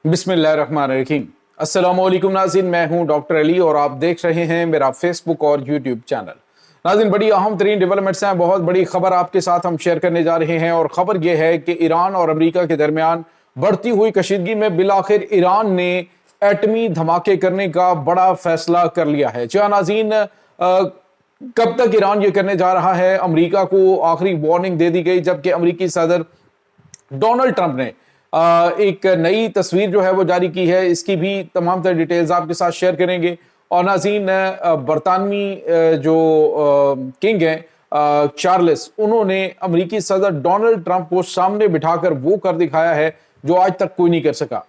बिस्मिल्लाहिर्रहमानिर्रहीम। अस्सलाम वालेकुम नाज़रीन, मैं हूं डॉक्टर अली और आप देख रहे हैं मेरा फेसबुक और यूट्यूब चैनल। नाज़रीन, बड़ी अहम तरीन डेवलपमेंट्स हैं, बहुत बड़ी खबर आपके साथ हम शेयर करने जा रहे हैं और खबर यह है कि ईरान और अमेरिका के दरमियान बढ़ती हुई कशीदगी में बिलाखिर ईरान ने एटमी धमाके करने का बड़ा फैसला कर लिया है। जी नाज़रीन, कब तक ईरान ये करने जा रहा है? अमेरिका को आखिरी वार्निंग दे दी गई जबकि अमेरिकी सदर डोनाल्ड ट्रंप ने एक नई तस्वीर जो है वो जारी की है। इसकी भी तमाम तरह डिटेल्स आपके साथ शेयर करेंगे। और नाज़रीन, बरतानवी जो किंग हैं चार्ल्स, उन्होंने अमेरिकी सदर डोनाल्ड ट्रंप को सामने बिठाकर वो कर दिखाया है जो आज तक कोई नहीं कर सका।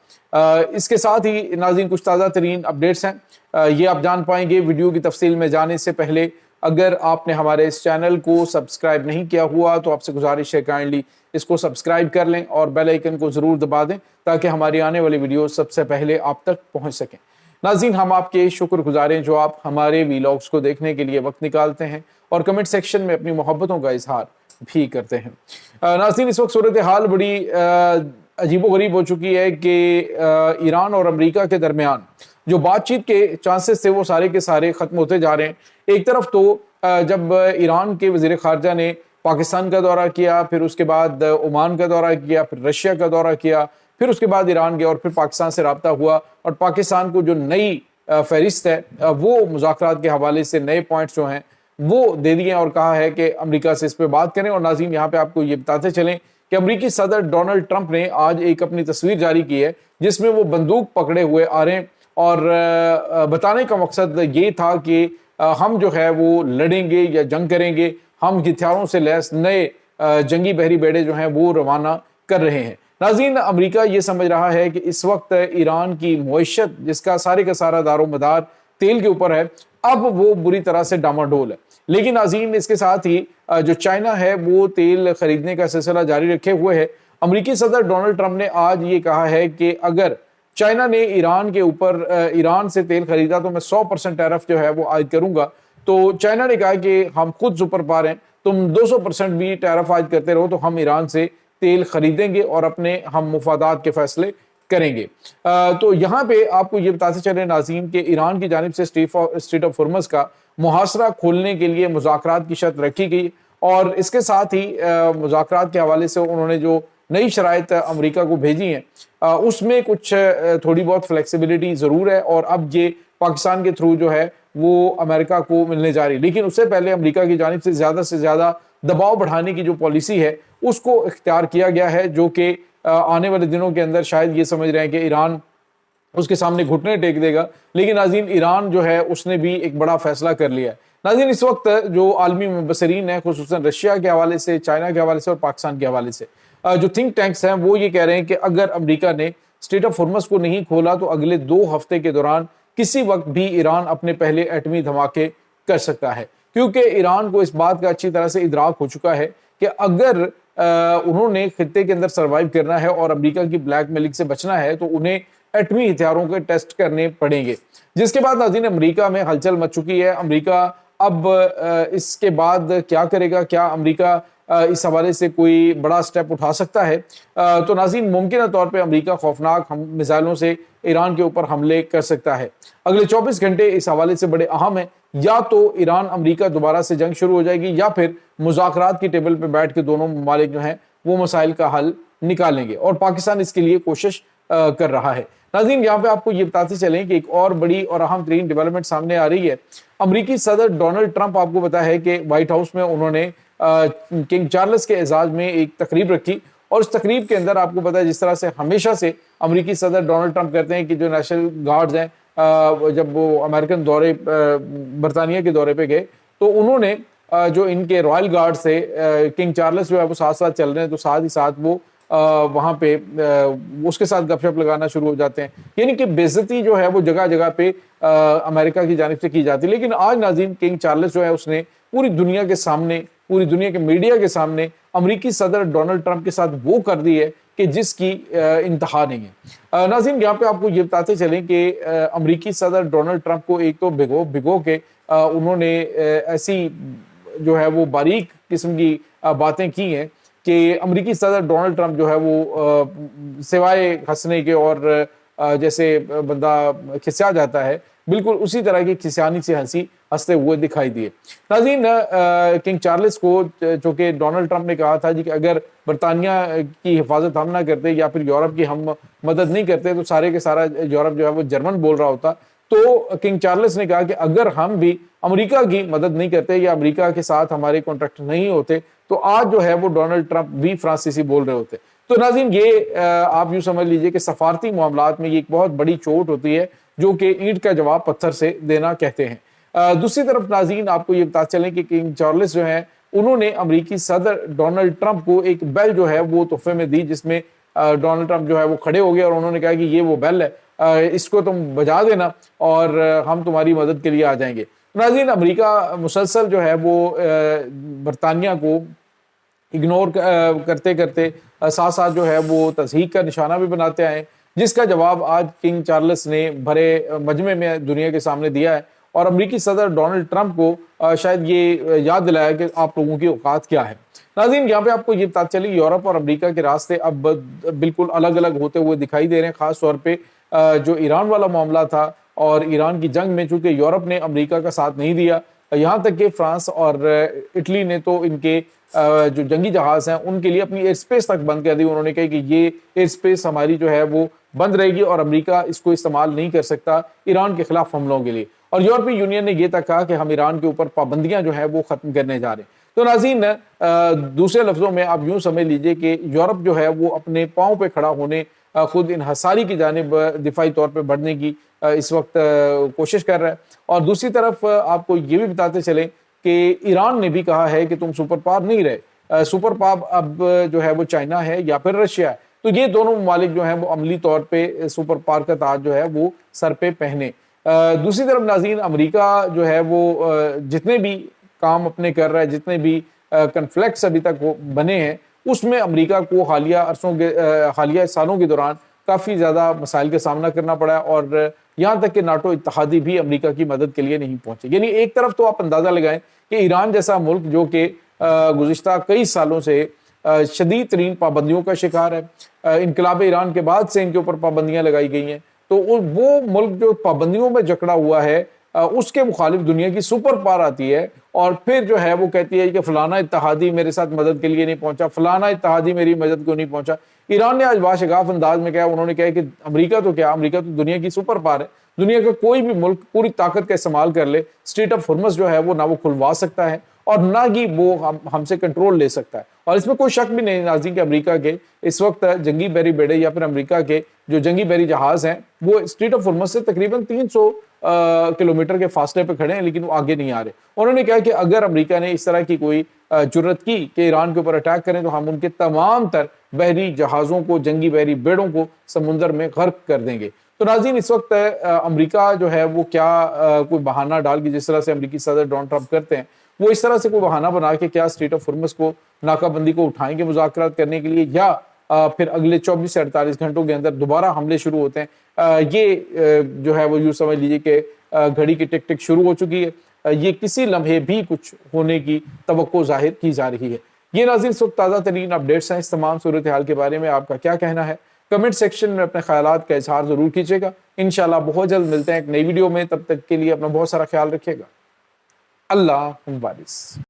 इसके साथ ही नाज़रीन कुछ ताज़ा तरीन अपडेट्स हैं, ये आप जान पाएंगे। वीडियो की तफसील में जाने से पहले अगर आपने हमारे इस चैनल को सब्सक्राइब नहीं किया हुआ तो आपसे गुजारिश है काइंडली इसको सब्सक्राइब कर लें और बेल आइकन को ज़रूर दबा दें ताकि हमारी आने वाली वीडियो सबसे पहले आप तक पहुंच सकें। नाज़रीन, हम आपके शुक्रगुजार हैं जो आप हमारे वीलॉग्स को देखने के लिए वक्त निकालते हैं और कमेंट सेक्शन में अपनी मोहब्बतों का इजहार भी करते हैं। नाज़रीन, इस वक्त सूरत हाल बड़ी अजीबोगरीब हो चुकी है कि ईरान और अमेरिका के दरमियान जो बातचीत के चांसेस थे वो सारे के सारे ख़त्म होते जा रहे हैं। एक तरफ तो जब ईरान के वज़ीर ख़ारजा ने पाकिस्तान का दौरा किया, फिर उसके बाद ओमान का दौरा किया, फिर रशिया का दौरा किया, फिर उसके बाद ईरान गया और फिर पाकिस्तान से रब्ता हुआ और पाकिस्तान को जो नई फहरिस्त है वो मुज़ाकरात के हवाले से नए पॉइंट्स जो हैं वो दे दिए और कहा है कि अमेरिका से इस पर बात करें। और नाज़रीन, यहाँ पे आपको ये बताते चलें कि अमेरिकी सदर डोनाल्ड ट्रंप ने आज एक अपनी तस्वीर जारी की है जिसमें वो बंदूक पकड़े हुए आ रहे हैं और बताने का मकसद ये था कि हम जो है वो लड़ेंगे या जंग करेंगे, हम हथियारों से लैस नए जंगी बहरी बेड़े जो हैं वो रवाना कर रहे हैं। नाज़रीन, अमेरिका ये समझ रहा है कि इस वक्त ईरान की मईशत जिसका सारे का सारा दारोमदार तेल के ऊपर है, अब वो बुरी तरह से डामाडोल है। लेकिन नाज़रीन, इसके साथ ही जो चाइना है वो तेल खरीदने का सिलसिला जारी रखे हुए है। अमेरिकी सदर डोनाल्ड ट्रंप ने आज ये कहा है कि अगर चाइना ने ईरान के ऊपर ईरान से तेल खरीदा तो मैं 100% टैरिफ जो है वो आयद करूंगा। तो चाइना ने कहा कि हम खुद सुपर पावर हैं, तुम 200% भी टैरिफ आयद करते रहो तो हम ईरान से तेल खरीदेंगे और अपने हम मुफादात के फैसले करेंगे। तो यहाँ पे आपको ये बताते चले नाज़रीन कि ईरान की जानिब से स्ट्रेट ऑफ होर्मुज़ का मुहासरा खोलने के लिए मुज़ाकरात की शर्त रखी गई और इसके साथ ही मुज़ाकरात के हवाले से उन्होंने जो नई शराइत अमेरिका को भेजी हैं उसमें कुछ थोड़ी बहुत फ्लेक्सिबिलिटी ज़रूर है और अब ये पाकिस्तान के थ्रू जो है वो अमेरिका को मिलने जा रही है। लेकिन उससे पहले अमेरिका की जानिब से ज़्यादा दबाव बढ़ाने की जो पॉलिसी है उसको इख्तियार किया गया है, जो कि आने वाले दिनों के अंदर शायद ये समझ रहे हैं कि ईरान उसके सामने घुटने टेक देगा। लेकिन नाज़रीन, ईरान जो है उसने भी एक बड़ा फैसला कर लिया है। नाज़रीन, इस वक्त जो आलमी मुबसरीन है खुसूसन रशिया के हवाले से, चाइना के हवाले से और पाकिस्तान के हवाले से जो थिंक टैंक्स हैं वो ये कह रहे हैं कि अगर अमेरिका ने स्ट्रेट ऑफ होर्मुज़ को नहीं खोला तो अगले 2 हफ्ते के दौरान किसी वक्त भी ईरान अपने पहले एटमी धमाके कर सकता है, क्योंकि ईरान को इस बात का अच्छी तरह से इदराक हो चुका है कि अगर उन्होंने खित्ते के अंदर सर्वाइव करना है और अमेरिका की ब्लैकमेलिंग से बचना है तो उन्हें एटमी हथियारों के टेस्ट करने पड़ेंगे। जिसके बाद नाज़रीन अमेरिका में हलचल मच चुकी है। अमेरिका अब इसके बाद क्या करेगा? क्या अमेरिका इस हवाले से कोई बड़ा स्टेप उठा सकता है? तो नाज़रीन, मुमकिन तौर पे अमेरिका खौफनाक मिसाइलों से ईरान के ऊपर हमले कर सकता है। अगले 24 घंटे इस हवाले से बड़े अहम हैं। या तो ईरान अमेरिका दोबारा से जंग शुरू हो जाएगी या फिर मुज़ाकरात की टेबल पर बैठ के दोनों ममालिक जो हैं वो मसाइल का हल निकालेंगे और पाकिस्तान इसके लिए कोशिश कर रहा है। नाज़रीन, यहाँ पे आपको ये बताते चलें कि एक और बड़ी और अहम तरीन डेवलपमेंट सामने आ रही है। अमेरिकी सदर डोनाल्ड ट्रंप, आपको पता है कि व्हाइट हाउस में उन्होंने किंग चार्ल्स के एजाज में एक तकरीब रखी और उस तकरीब के अंदर आपको पता है जिस तरह से हमेशा से अमेरिकी सदर डोनाल्ड ट्रंप कहते हैं कि जो नेशनल गार्ड्स हैं जब वो अमेरिकन दौरे बरतानिया के दौरे पे गए तो उन्होंने जो इनके रॉयल गार्ड्स थे किंग चार्ल्स जो है वो साथ साथ चल रहे हैं तो साथ ही साथ वो वहाँ पे उसके साथ गपशप लगाना शुरू हो जाते हैं। यानी कि बेइज्जती जो है वो जगह जगह पे अमेरिका की जानिब से की जाती है। लेकिन आज नाज़रीन किंग चार्ल्स जो है उसने पूरी दुनिया के सामने, पूरी दुनिया के मीडिया के सामने अमेरिकी सदर डोनाल्ड ट्रंप के साथ वो कर दी है कि जिसकी इंतहा नहीं है। नाज़रीन, यहाँ पे आपको ये बताते चलें कि अमेरिकी सदर डोनाल्ड ट्रंप को एक तो भिगो के उन्होंने ऐसी जो है वो बारीक किस्म की बातें की हैं कि अमेरिकी सदर डोनाल्ड ट्रंप जो है वो सिवाय हंसने के और جیسے بندہ کھسیا جاتا ہے، بالکل اسی طرح کی کھسیانی سی ہنسی ہنستے ہوئے دکھائی دیے۔ ناظرین، کنگ چارلس کو چونکہ ڈونلڈ ٹرمپ نے کہا تھا جی کہ اگر برطانیہ کی حفاظت ہم نہ کرتے یا پھر یورپ کی ہم مدد نہیں کرتے تو سارے کے سارا یورپ جو ہے وہ جرمن بول رہا ہوتا، تو کنگ چارلس نے کہا کہ اگر ہم بھی امریکہ کی مدد نہیں کرتے یا امریکہ کے ساتھ ہمارے کانٹریکٹ نہیں ہوتے تو آج جو ہے وہ ڈونلڈ ٹرمپ بھی فرانسیسی بول رہے ہوتے۔ تو ناظرین، یہ آپ یوں سمجھ لیجئے کہ سفارتی معاملات میں یہ ایک بہت بڑی چوٹ ہوتی ہے جو کہ اینٹ کا جواب پتھر سے دینا کہتے ہیں۔ دوسری طرف ناظرین، آپ کو یہ بتا چلیں کہ کنگ چارلس جو ہیں انہوں نے امریکی صدر ڈونلڈ ٹرمپ کو ایک بیل جو ہے وہ تحفے میں دی، جس میں ڈونلڈ ٹرمپ جو ہے وہ کھڑے ہو گئے اور انہوں نے کہا کہ یہ وہ بیل ہے، اس کو تم بجا دینا اور ہم تمہاری مدد کے لیے آ جائیں گے۔ ناظرین، امریکہ مسلسل جو ہے وہ برطانیہ کو اگنور کرتے کرتے ساتھ ساتھ جو ہے وہ تضحیک کا نشانہ بھی بناتے آئے، جس کا جواب آج کنگ چارلس نے بھرے مجمع میں دنیا کے سامنے دیا ہے اور امریکی صدر ڈونلڈ ٹرمپ کو شاید یہ یاد دلایا کہ آپ لوگوں کی اوقات کیا ہے۔ ناظرین، یہاں پہ آپ کو یہ پتہ چلی یورپ اور امریکہ کے راستے اب بالکل الگ الگ ہوتے ہوئے دکھائی دے رہے ہیں، خاص طور پہ جو ایران والا معاملہ تھا اور ایران کی جنگ میں چونکہ یورپ نے امریکہ کا ساتھ نہیں دیا، یہاں تک کہ فرانس اور اٹلی نے تو ان کے جو جنگی جہاز ہیں ان کے لیے اپنی ایئر سپیس تک بند کر دی۔ انہوں نے کہا کہ یہ ایئر سپیس ہماری جو ہے وہ بند رہے گی اور امریکہ اس کو استعمال نہیں کر سکتا ایران کے خلاف حملوں کے لیے، اور یورپی یونین نے یہ تک کہا کہ ہم ایران کے اوپر پابندیاں جو ہے وہ ختم کرنے جا رہے ہیں۔ تو ناظرین، دوسرے لفظوں میں آپ یوں سمجھ لیجئے کہ یورپ جو ہے وہ اپنے پاؤں پہ کھڑا ہونے، خود انحصاری کی جانب دفاعی طور پہ بڑھنے کی اس وقت کوشش کر رہا ہے، اور دوسری طرف آپ کو یہ بھی بتاتے چلیں کہ ایران نے بھی کہا ہے کہ تم سپر پاور نہیں رہے، سپر پاور اب جو ہے وہ چائنا ہے یا پھر رشیا ہے، تو یہ دونوں ممالک جو ہیں وہ عملی طور پہ سپر پاور کا تاج جو ہے وہ سر پہ پہنے۔ دوسری طرف ناظرین، امریکہ جو ہے وہ جتنے بھی کام اپنے کر رہا ہے، جتنے بھی کنفلکٹس ابھی تک بنے ہیں، اس میں امریکہ کو حالیہ سالوں کے دوران کافی زیادہ مسائل کا سامنا کرنا پڑا ہے، اور یہاں تک کہ ناٹو اتحادی بھی امریکہ کی مدد کے لیے نہیں پہنچے۔ یعنی ایک طرف تو آپ اندازہ لگائیں کہ ایران جیسا ملک جو کہ گزشتہ کئی سالوں سے شدید ترین پابندیوں کا شکار ہے، انقلاب ایران کے بعد سے ان کے اوپر پابندیاں لگائی گئی ہیں، تو وہ ملک جو پابندیوں میں جکڑا ہوا ہے اس کے مخالف دنیا کی سپر پاور آتی ہے اور پھر جو ہے وہ کہتی ہے کہ فلانا اتحادی میرے ساتھ مدد کے لیے نہیں پہنچا، فلانا اتحادی میری مدد کو نہیں پہنچا۔ ایران نے آج باشگاف انداز میں کہا، انہوں نے کہا کہ امریکہ تو کیا، امریکہ تو دنیا کی سپر پاور ہے، دنیا کا کوئی بھی ملک پوری طاقت کا استعمال کر لے، اسٹریٹ آف ہرمز جو ہے وہ نہ وہ کھلوا سکتا ہے اور نہ ہی وہ ہم سے کنٹرول لے سکتا ہے۔ اور اس میں کوئی شک بھی نہیں ناظرین کہ امریکہ کے اس وقت جنگی بحری بیڑے یا پھر امریکہ کے جو جنگی بحری جہاز ہیں وہ اسٹریٹ آف ہرمز سے تقریباً 300 کلومیٹر کے فاصلے پہ کھڑے ہیں، لیکن وہ آگے نہیں آ رہے۔ انہوں نے کہا کہ اگر امریکہ نے اس طرح کی کوئی جرت کی کہ ایران کے اوپر اٹیک کریں تو ہم ان کے تمام تر بحری جہازوں کو، جنگی بحری بیڑوں کو سمندر میں غرق کر دیں گے۔ تو ناظرین، اس وقت امریکہ جو ہے وہ کیا کوئی بہانہ ڈال کے، جس طرح سے امریکی صدر ڈونلڈ ٹرمپ کرتے ہیں، وہ اس طرح سے کوئی بہانہ بنا کے کیا اسٹریٹ آف ہرمز کو، ناکہ بندی کو اٹھائیں گے مذاکرات کرنے کے لیے، یا پھر اگلے 24 سے 48 گھنٹوں کے اندر دوبارہ حملے شروع ہوتے ہیں؟ یہ جو ہے وہ یوں سمجھ لیجیے کہ گھڑی کی ٹک ٹک شروع ہو چکی ہے، یہ کسی لمحے بھی کچھ ہونے کی توقع ظاہر کی جا رہی ہے۔ یہ ناظرین اس وقت تازہ ترین اپڈیٹس ہیں، اس تمام صورتحال کے بارے میں آپ کا کیا کہنا ہے؟ کمنٹ سیکشن میں اپنے خیالات کا اظہار ضرور کیجیے گا۔ انشاءاللہ بہت جلد ملتے ہیں ایک نئی ویڈیو میں، تب تک کے لیے اپنا بہت سارا خیال رکھیے گا۔ اللہ حافظ۔